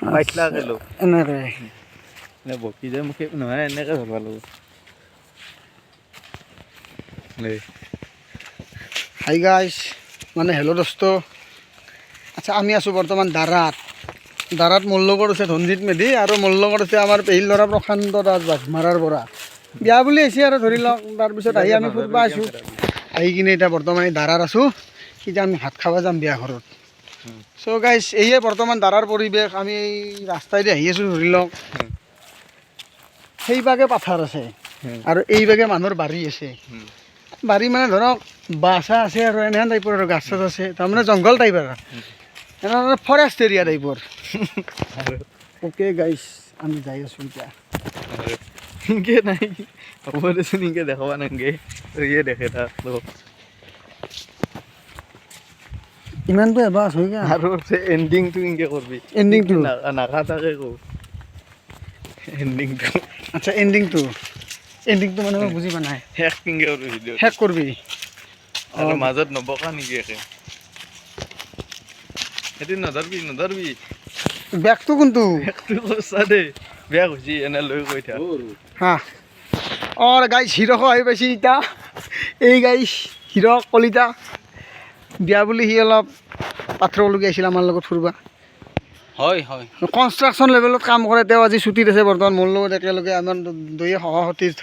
পাইতলা গেলো এনেকে এনে বকি যায় মুখে নহয় এনেকে ধৰবা লাগব হাই গাইছ মানে হেল্ল' দোস্ত আচ্ছা আমি আছোঁ বৰ্তমান দাৰাত মোৰ লগত আছে ধনজিত মেধি আৰু মোৰ লগত আছে আমাৰ পেহীৰ ল'ৰা প্ৰশান্ত দাস বাঘমাৰাৰ পৰা বিয়া বুলি আহিছে আৰু ধৰি লওক তাৰপিছত আহি আমি ফুৰিব আছোঁ আহি কিনে এতিয়া বৰ্তমান এই দাৰাত আছোঁ এতিয়া আমি ভাত খাব যাম বিয়া ঘৰত চ' গাইছ এইয়ে বৰ্তমান দাৰাৰ পৰিৱেশ আমি এই ৰাস্তাইদি আহি আছোঁ ধৰি লওক সেইভাগে পাথাৰ আছে আৰু এইভাগে মানুহৰ বাৰী আছে বাৰী মানে ধৰক বাঁহ আছে আৰু এনেহেন টাইপৰ আৰু গাছ চাছ আছে তাৰমানে জংঘল টাইপ আৰু এনেধৰণে ফৰেষ্ট এৰিয়া টাইপৰ অ'কে গাইছ আমি যাই আছোঁ এতিয়া ইনকে নাই হ'ব দেচোন ইনকে দেখাবা নাংগে ইয়ে দেখে তাক ইমানটো এবাৰ আছোঁ আৰু এণ্ডিংটো ইনকে কৰবি এণ্ডিংটো নাকাটাকে কওঁ এণ্ডিংটো আচ্ছা এণ্ডিংটো মানে মই বুজি পোৱা নাই শেষ কিনকে কৰবি ভিডিঅ' শেষ কৰবি আৰু মাজত নবকা নেকি একে সেইটো নধৰবি বেগটো কোনটো শেষটো কৰছা দেই বেয়া হৈছি এনে লৈ কৈ থাক হা অঁ গাইছ হিৰক আহি পাইছে এতিয়া এই গাইছ হিৰক কলিতা বিয়া বুলি সি অলপ পাথৰলৈকে আহিছিল আমাৰ লগত ফুৰিব হয় কনষ্ট্ৰাকশ্যন লেভেলত কাম কৰে তেওঁ আজি ছুটীত আছে বৰ্তমান মোৰ লগত একেলগে আমাৰ দুয়ে সহতীৰ্থ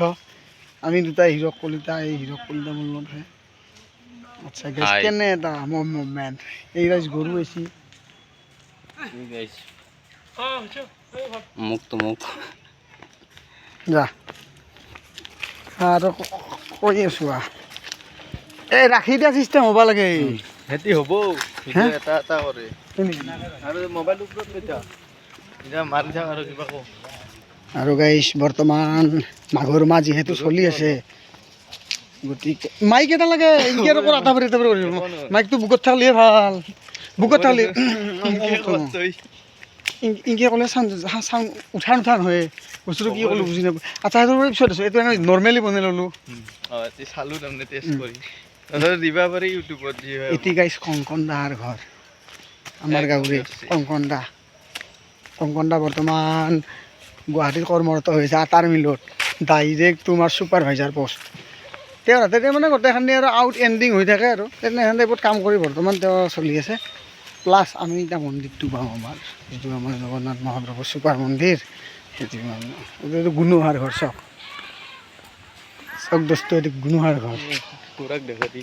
আমি দুটা হিৰক কলিতা এই হিৰক কলিতা মোৰ লগত হয় আচ্ছা গাইছ কেনে এটা মুভমেণ্ট এই গাইছ গৰু আহিছে মোক যা আৰু কৈ আছোঁ এই ৰাখি দিয়া চিষ্টেম হ'ব লাগে সেটি হ'ব এটা কৰে আৰু মোবাইল ওপৰত লৈ থাক এতিয়া মাৰি থাক আৰু কিবা কওঁ আৰু গাইছ বৰ্তমান মাঘৰ মাহ যিহেতু চলি আছে গতিকে মাইক এটা লাগে ইনকে আৰু কৰা আটা কৰিব মাইকটো বুকত থাকলিহে ভাল বুকত থাকলি ইনকে ক'লে চাউণ্ড উঠান হয় বস্তুটো কি ক'লোঁ বুজি নাপাওঁ আচ্ছা সেইটো পিছত আছোঁ এইটো এনে নৰ্মেলি বনাই ল'লোঁ চালোঁ তাৰমানে টেষ্ট কৰি দিবা পাৰি ইউটিউবত যি হয় এটি গাইছ কংকন দাৰ ঘৰ আমাৰ গাঁৱৰে কংকন দা বৰ্তমান গুৱাহাটীত কৰ্মৰত হৈছে আটাৰ মিলত ডাইৰেক্ট তোমাৰ ছুপাৰভাইজাৰ পষ্ট তেওঁৰ হাতে মানে গোটেইখিনি আৰু আউট এণ্ডিং হৈ থাকে আৰু তেনেহেন টাইপত কাম কৰি বৰ্তমান তেওঁ চলি আছে প্লাছ আমি এতিয়া মন্দিৰটো পাওঁ আমাৰ যিটো আমাৰ জগন্নাথ মহাপ্ৰভুৰ ছুপাৰ মন্দিৰ সেইটো এইটো গুণোহাৰ ঘৰ চক দোস্ত এইটো গুণোহাৰ ঘৰ খুৰাক দেখা দি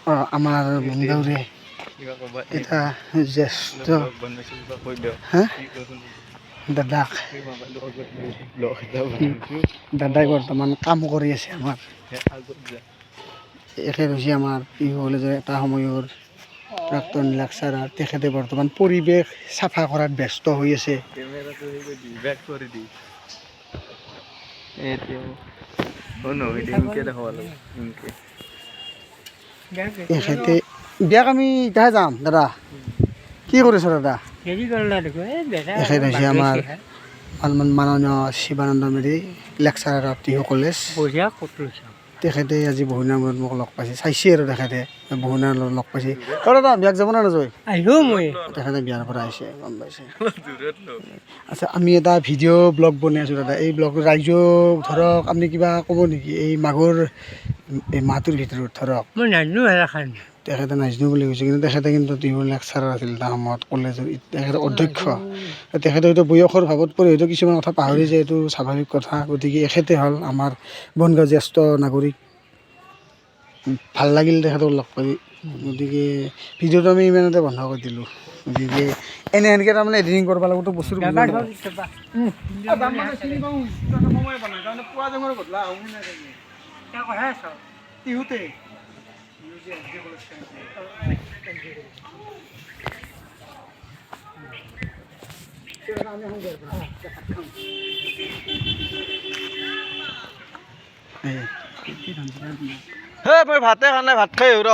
অঁ আমাৰ মনগাঁৱৰে এটা জ্যেষ্ঠ দাদাই বৰ্তমান কাম কৰি আছে আমাৰ এখেত হৈছে আমাৰ ইউ কলেজৰ এটা সময়ৰ প্ৰাক্তন লেকচাৰাৰ তেখেতে বৰ্তমান পৰিৱেশ চাফা কৰাত ব্যস্ত হৈ আছে এখেতে বিয়াক আমি এতিয়াহে যাম দাদা কি কৰিছ দাদা এখেত হৈছে আমাৰ মাননীয় Shivananda Medhi lecturer of Tihu college তেখেতে আজি বহুদিনৰ মূৰত মোক লগ পাইছে চাইছে আৰু তেখেতে বহুদিনৰ লগ পাইছে দাদা বিয়াক যাব না নাযায় আহিলোঁ মই তেখেতে বিয়াৰ পৰা আহিছে গম পাইছে আচ্ছা আমি এটা ভিডিঅ' ব্লগ বনাই আছোঁ দাদা এই ব্লগ ৰাইজক ধৰক আপুনি কিবা ক'ব নেকি এই মাঘৰ এই মাহটোৰ ভিতৰত ধৰক মই নাজানো তেখেতে নাজানো বুলি কৈছে কিন্তু তেখেতে কিন্তু টিহু লেকচাৰাৰ আছিল এটা সময়ত কলেজৰ তেখেতে অধ্যক্ষ তেখেতে হয়তো বয়সৰ ভাৱত পৰি হয়তো কিছুমান কথা পাহৰি যায় এইটো স্বাভাৱিক কথা গতিকে এখেতে হ'ল আমাৰ বনগাঁও জ্যেষ্ঠ নাগৰিক ভাল লাগিল তেখেতক লগ পাই গতিকে ভিডিঅ'টো আমি ইমানতে বন্ধ কৰি দিলোঁ গতিকে এনেহেনকৈ তাৰমানে এডিটিং কৰিব লাগিবতো বস্তুটো টিহুতে মই ভাতে খোৱা নাই ভাত খাই ৰ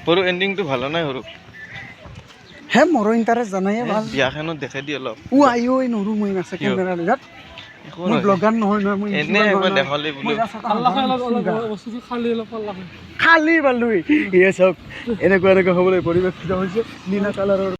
সৰু এণ্ডিংটো ভাল নাই সৰু হে মোৰো ইণ্টাৰেষ্ট জানাই ভাল বিয়াখনত দেখাই দি অলপ আইও এই নৰো মই নাছে কেমেৰা মই ব্লগাৰ নহয় নহয় মই এনে একবাৰ দেখালি বোলো খালি পালো ইয়ে চাওক এনেকুৱা এনেকুৱা হ'বলৈ পৰিৱেশিত হৈছে নীলা কালাৰৰ